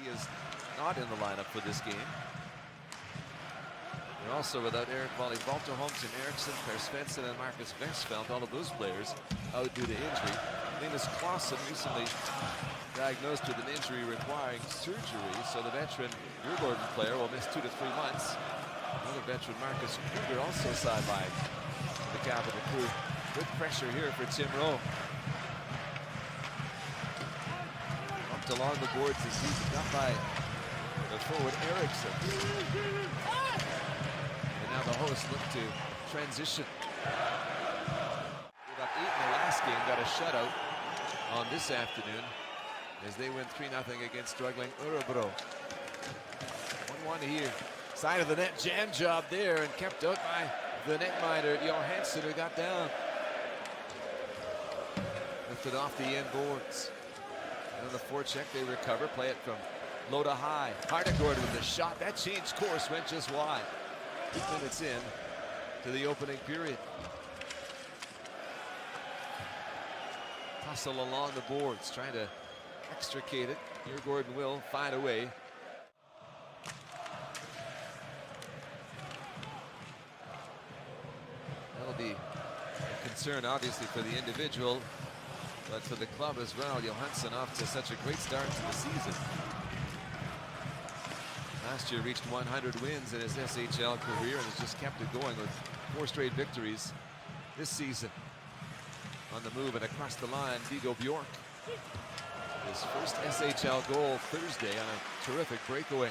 he is not in the lineup for this game. They're also without Eric Wally, Walter Holmgren, Eriksson, Per Svensson, and Marcus Westfeldt. All of those players out due to injury. Linus Clausen recently diagnosed with an injury requiring surgery, so the veteran Djurgården player will miss 2 to 3 months. Another veteran, Marcus Kruger, also sidelined for the Capital crew. Good pressure here for Timrå. Bumped along the boards this season, got by the forward Eriksson. And now the hosts look to transition. About 8 in the last game, got a shutout on this afternoon as they win 3-0 against struggling Örebro. 1-1 here. Side of the net, jam job there, and kept out by the netminder Johansson, who got down. Lifted off the end boards. And on the forecheck, they recover, play it from low to high. Hardegård with the shot. That changed course, went just wide. 2 minutes in to the opening period. Tussle along the boards, trying to extricate it. Djurgården will find a way. That'll be a concern, obviously, for the individual, but for the club as well. Johansson off to such a great start to the season. Last year reached 100 wins in his SHL career and has just kept it going with 4 straight victories this season. On the move and across the line, Viggo Bjork. His first SHL goal Thursday on a terrific breakaway.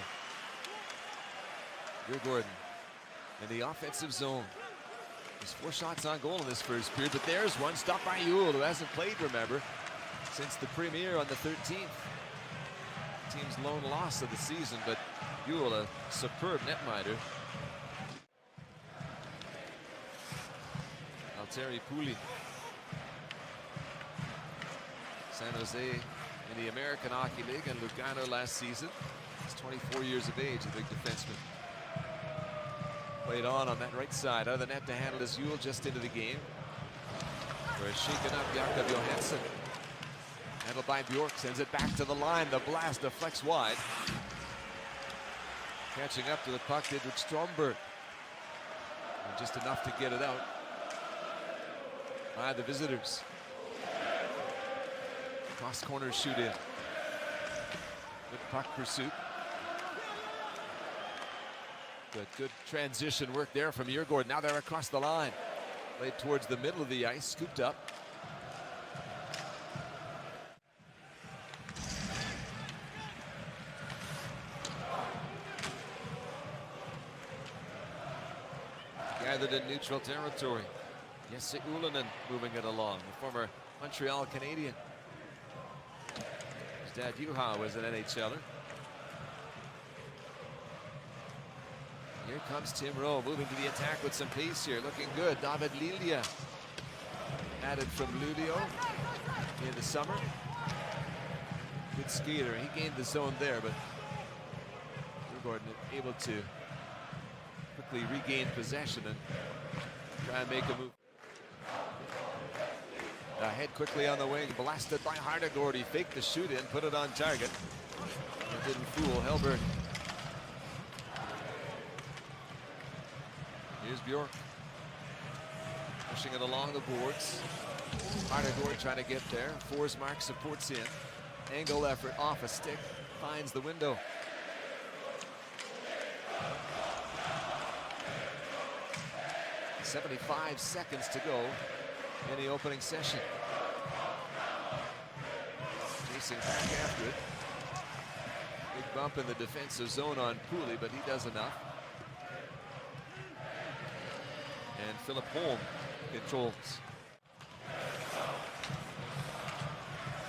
Djurgården in the offensive zone. There's 4 shots on goal in this first period, but there's one stopped by Juhl, who hasn't played, remember, since the premiere on the 13th. Team's lone loss of the season, but Juhl, a superb netminder. Alteri Puli. San Jose in the American Hockey League and Lugano last season. He's 24 years of age, a big defenseman. Played on that right side. Out of the net to handle is Juhl just into the game. Where it's shaken up Jakob Johansson. Handled by Bjork, sends it back to the line. The blast deflects wide. Catching up to the puck did with Stromberg. And just enough to get it out by the visitors. Cross corner shoot in. Good puck pursuit. Good transition work there from Djurgården. Now they're across the line. Played towards the middle of the ice, scooped up. Gathered in neutral territory. Jesse Ullinen moving it along, the former Montreal Canadian. His dad Juha was an NHLer. Here comes Timrå moving to the attack with some pace here, looking good. David Lilja, added from Luleå in the summer. Good skater, he gained the zone there, but Djurgården able to quickly regain possession and try and make a move. Ahead quickly on the wing, blasted by Hardegård. He faked the shoot in, put it on target. It didn't fool Hellberg. Here's Bjork. Pushing it along the boards. Hardegård trying to get there. Forsmark supports in. Angle effort off a stick. Finds the window. "75 seconds to go in the opening session." Chasing back after it. Big bump in the defensive zone on Pooley, but he does enough. And Philip Holm controls.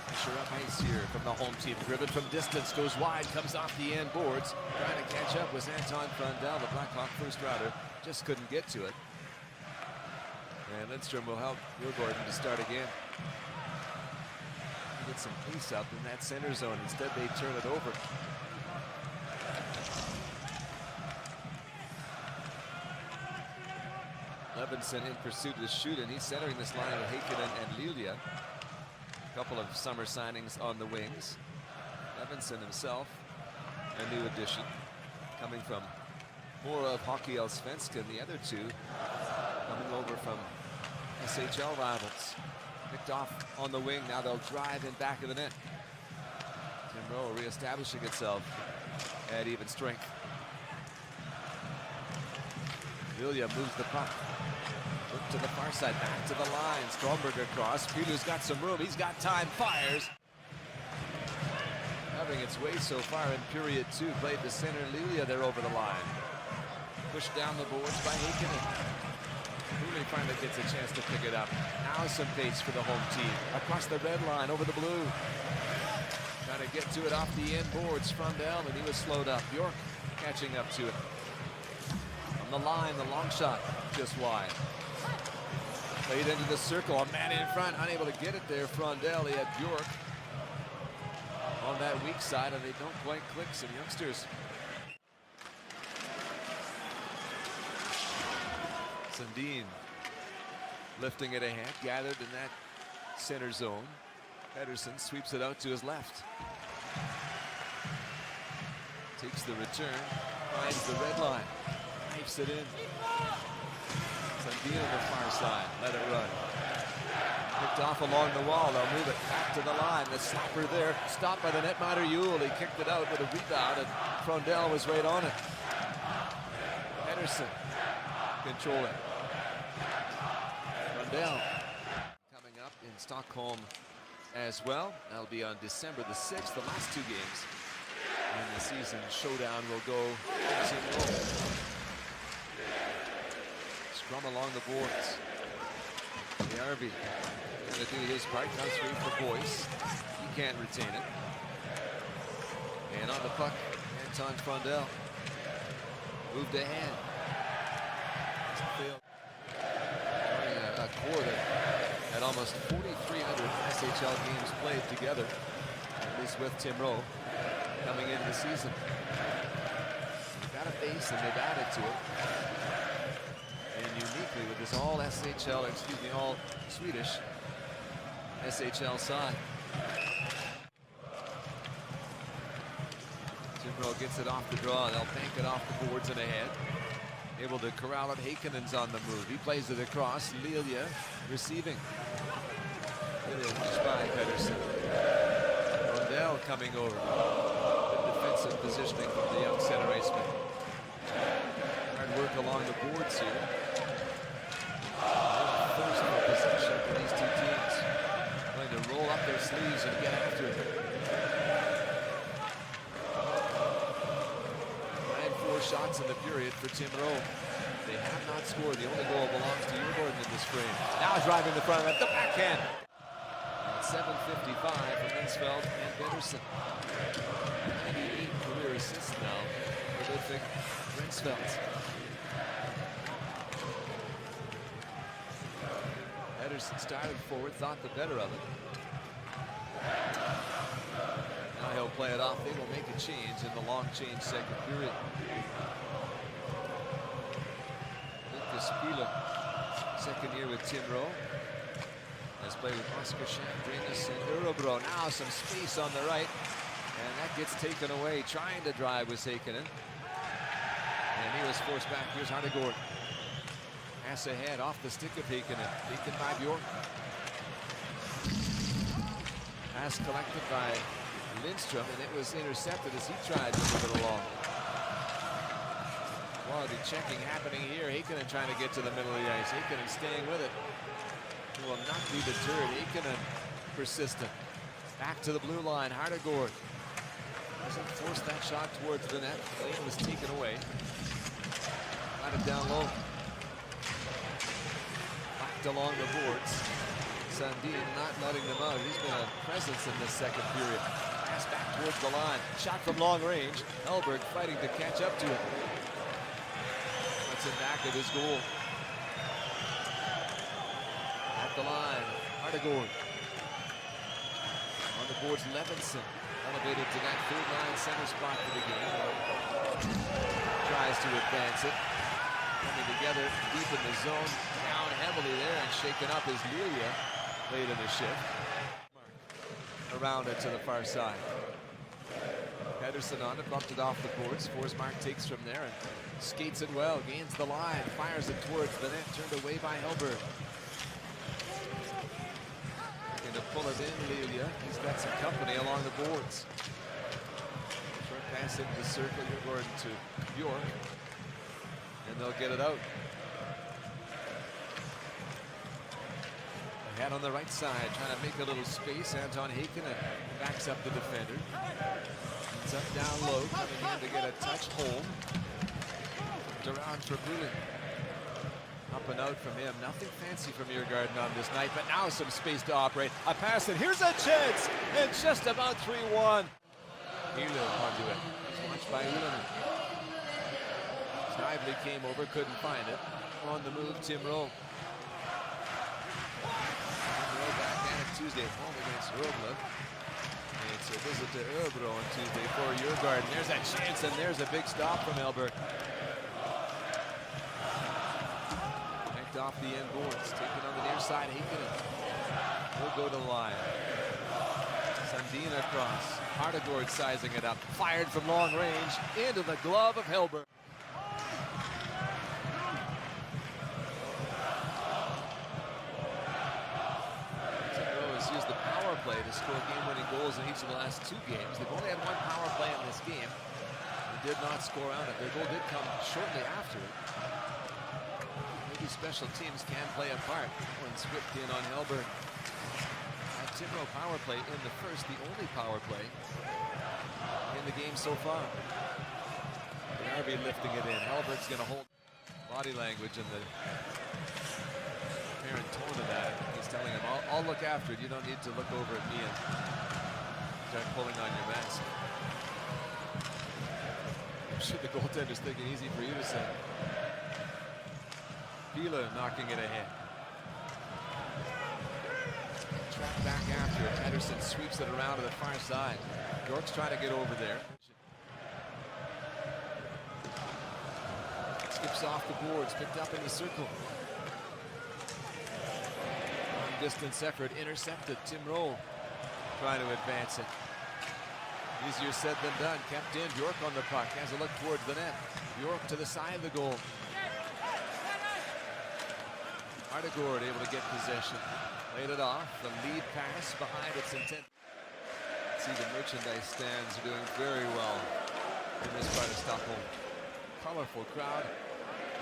Pressure up ice here from the home team. Driven from distance, goes wide, comes off the end boards. Trying to catch up was Anton Frondell, the Blackhawk first rounder. Just couldn't get to it. And Lindstrom will help Djurgården to start again. Get some pace up in that center zone. Instead, they turn it over. Levinson in pursuit of the shoot, and he's centering this line with Heikkinen and Lilja. A couple of summer signings on the wings. Levinson himself a new addition, coming from more of HockeyAllsvenskan. The other two coming over from SHL rivals. Picked off on the wing. Now they'll drive in back of the net. Timrå reestablishing itself at even strength. Vilja moves the puck. Look to the far side, back to the line. Stromberg across. Pilu's got some room. He's got time. Fires. Having its way so far in period 2. Played the center. Lilia there over the line. Pushed down the boards by Heikkinen. Really finally gets a chance to pick it up. Now some pace for the home team. Across the red line, over the blue. Trying to get to it off the end boards. Frondell, and he was slowed up. Bjork catching up to it. On the line, the long shot, just wide. Played into the circle, a man in front, unable to get it there. Frondell, he had Bjork on that weak side, and they don't quite click, some youngsters. Sundin lifting it ahead, gathered in that center zone. Pedersen sweeps it out to his left. Takes the return, finds the red line, knifes it in. Sundin on the far side, let it run. Picked off along the wall, they'll move it back to the line. The slapper there, stopped by the netminder Yule. He kicked it out with a rebound, and Frondell was right on it. Pedersen controlling. Frondell coming up in Stockholm as well. That'll be on December the 6th, the last 2 games. And the season showdown will go Timrå. Scrum along the boards. Järvi going to do his part, comes through for Boyce. He can't retain it. And on the puck, Anton Frondell. Moved ahead. A core that had almost 4,300 SHL games played together, at least with Timrå, coming into the season. They've got a base and they've added to it. And uniquely with this all SHL, excuse me, all Swedish SHL side. Timrå gets it off the draw, and they'll bank it off the boards and ahead. Able to corral it. Heikkinen's on the move. He plays it across. Lilia receiving. Lilia pushed by Pedersen. Frondell coming over. Good defensive positioning from the young center iceman. Hard work along the boards here. Thirst for possession for these two teams. Going to roll up their sleeves and get after it. 9-4 shots in the period for Timrå. They have not scored. The only goal belongs to Djurgården in this frame. Now driving the front of the backhand. At 7:55 for Mansfeld and Pedersen. 98 career assists now for Ludvig Mansfeld. Pedersen started forward, thought the better of it. Now he'll play it off. They will make a change in the long change second period. Spila, second year with Timrå, has played with Oscar Shandrinus and Urobro. Now some space on the right, and that gets taken away. Trying to drive was Heikkinen, and he was forced back. Here's Hardegård. Pass ahead off the stick of Heikkinen. Taken by Bjork. Pass collected by Lindstrom, and it was intercepted as he tried to move it along. Quality checking happening here. Heikkinen trying to get to the middle of the ice. Heikkinen staying with it. He will not be deterred. Heikkinen persistent. Back to the blue line. Hardegård doesn't force that shot towards the net. Lane was taken away. Got it down low. Backed along the boards. Sundin not letting them out. He's been a presence in this second period. Pass back towards the line. Shot from long range. Elberg fighting to catch up to it. In back of his goal. At the line, Hardegård. On the boards, Levinson elevated to that third line center spot for the game. Tries to advance it. Coming together deep in the zone. Down heavily there and shaken up is Lilia late in the shift. Around it to the far side. Pedersen on it, bumped it off the boards. Forsmark takes from there and skates it well, gains the line, fires it towards the net, turned away by Hellberg. Going to pull it in, Lilia. He's got some company along the boards. Short pass into the circle, Djurgården to York, and they'll get it out. Ahead on the right side, trying to make a little space. Anton Heikkinen backs up the defender. It's up down low, coming in to get a touch home. Around for Brewing. Up and out from him. Nothing fancy from Djurgården on this night, but now some space to operate. A pass, and here's a chance! And just about 3-1. Hilo onto it. He's watched by Ullinen. Snively came over, couldn't find it. On the move, Timrå. Timrå back at it Tuesday at home against Rögle. It's a visit to Örebro on Tuesday for Djurgården. There's a chance, and there's a big stop from Hellberg. Off the end boards, taken on the near side. Heikkinen will go to the line. Sandin across. Hardegård sizing it up. Fired from long range into the glove of Hellberg. Timrå has used the power play to score game-winning goals in each of the last 2 games. They've only had 1 power play in this game. They did not score on it. Their goal did come shortly after it. Special teams can play a part when swept in on Hellberg. At Timrå power play in the first, the only power play in the game so far. Narvi lifting it in. Hellberg's going to hold body language and the apparent tone of that. He's telling him, I'll look after it. You don't need to look over at me and start pulling on your mask. I'm sure the goaltender's thinking, easy for you to say. Hilo knocking it ahead. Track back after it. Pedersen sweeps it around to the far side. York's trying to get over there. Skips off the boards, picked up in the circle. Long distance effort, intercepted. Timrå trying to advance it. Easier said than done. Kept in. York on the puck. Has a look towards the net. York to the side of the goal. Hardegård able to get possession. Laid it off. The lead pass behind its intent. See, the merchandise stands are doing very well in this part of Stockholm. Colorful crowd.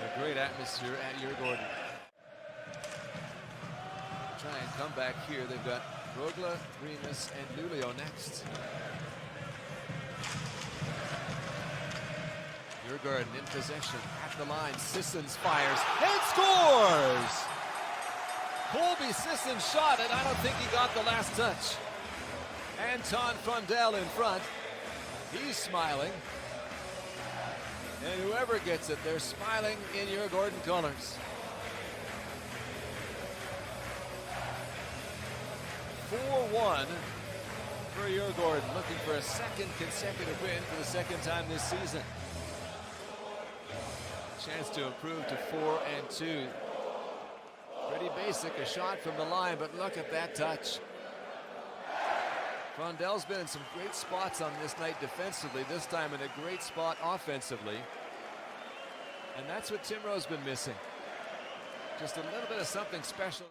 A great atmosphere at Djurgården. Try and come back here. They've got Rögle, Brynäs, and Luleå next. Djurgården in possession at the line. Sissons fires and scores! Colby Sissons shot it. I don't think he got the last touch. Anton Frondell in front. He's smiling. And whoever gets it, they're smiling in Djurgården colors. 4-1 for Djurgården, looking for a second consecutive win for the second time this season. Chance to improve to 4-2. Pretty basic, a shot from the line, but look at that touch. Frondell's been in some great spots on this night defensively, this time in a great spot offensively. And that's what Timrå's been missing. Just a little bit of something special.